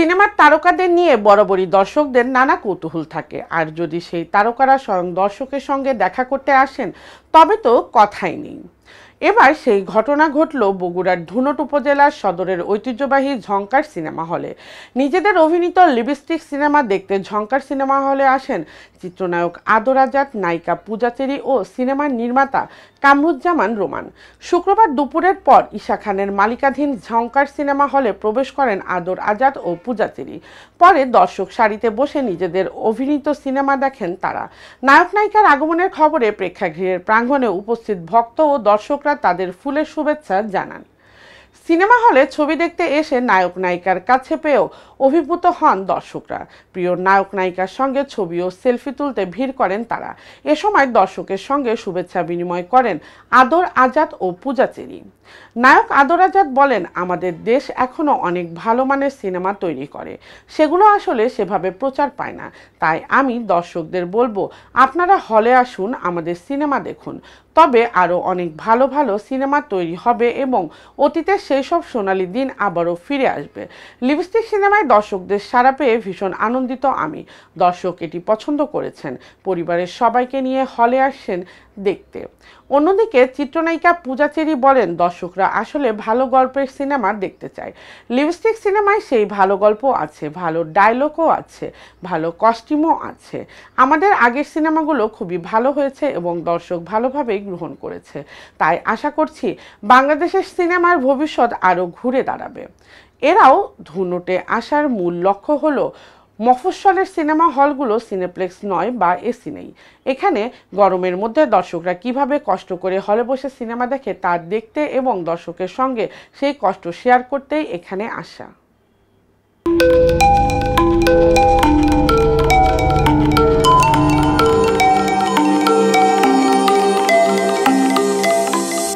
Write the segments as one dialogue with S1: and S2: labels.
S1: সিনেমার তারকাদের নিয়ে বরাবরই দর্শকদের নানা কৌতূহল থাকে, আর যদি সেই তারকারা স্বয়ং দর্শকের সঙ্গে দেখা করতে আসেন তবে তো কথাই নেই। এবার সেই ঘটনা ঘটল বগুড়ার ধুনট উপজেলার সদরের ঐতিহ্যবাহী ঝংকার সিনেমা হলে। নিজেদের অভিনীত লিপস্টিক সিনেমা দেখতে ঝংকার সিনেমা হলে আসেন চিত্রনায়ক আদর আজাদ, নায়িকা পূজা চেরি ও সিনেমার নির্মাতা কামরুজ্জামান রোমান। শুক্রবার দুপুরের পর ঈশা খানের মালিকাধীন ঝংকার সিনেমা হলে প্রবেশ করেন আদর আজাদ ও পূজা চেরি। পরে দর্শক সারিতে বসে নিজেদের অভিনীত সিনেমা দেখেন তারা। নায়ক নায়িকার আগমনের খবরে প্রেক্ষাগৃহের প্রাঙ্গণে উপস্থিত ভক্ত ও দর্শকরা তাদের ফুলের শুভেচ্ছা জানান। সিনেমা হলে ছবি দেখতে এসে নায়ক নায়িকার কাছে পেয়েও অভিভূত হন দর্শকরা। প্রিয় নায়ক নায়িকার সঙ্গে ছবি ও সেলফি তুলতে ভিড় করেন তারা। এ সময় দর্শকের সঙ্গে শুভেচ্ছা বিনিময় করেন আদর আজাদ ও পূজা চেরি। নায়ক আদর আজাদ বলেন, আমাদের দেশ এখনো অনেক ভালো মানের সিনেমা তৈরি করে, সেগুলো আসলে সেভাবে প্রচার পায় না। তাই আমি দর্শকদের বলবো, আপনারা হলে আসুন, আমাদের সিনেমা দেখুন। তবে আরও অনেক ভালো ভালো সিনেমা তৈরি হবে এবং অতীতের সেই সব সোনালি দিন আবারও ফিরে আসবে। লিপস্টিক সিনেমায় দর্শকদের সাড়া পেয়ে ভীষণ আনন্দিত আমি। দর্শক এটি পছন্দ করেছেন, পরিবারের সবাইকে নিয়ে হলে আসছেন দেখতে। অন্যদিকে চিত্রনায়িকা পূজা চেরি বলেন, দর্শকরা আসলে ভালো গল্পের সিনেমা দেখতে চায়। লিপস্টিক সিনেমায় সেই ভালো গল্প আছে, ভালো ডায়লগও আছে, ভালো কস্টিউমও আছে। আমাদের আগের সিনেমাগুলো খুবই ভালো হয়েছে এবং দর্শক ভালোভাবেই গ্রহণ করেছে। তাই আশা করছি বাংলাদেশের সিনেমার ভবিষ্যৎ আরও ঘুরে দাঁড়াবে। এরাও ধুনটে আসার মূল লক্ষ্য হলো মফস্বলের সিনেমা হলগুলো সিনেপ্লেক্স নয় বা এসি নেই। এখানে গরমের মধ্যে দর্শকরা কিভাবে কষ্ট করে হলে বসে সিনেমা দেখে তা দেখতে এবং দর্শকের সঙ্গে সেই কষ্ট শেয়ার করতেই এখানে আসা।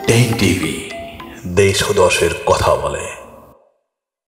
S2: টেন টিভি, দেশ ও দশের কথা বলে।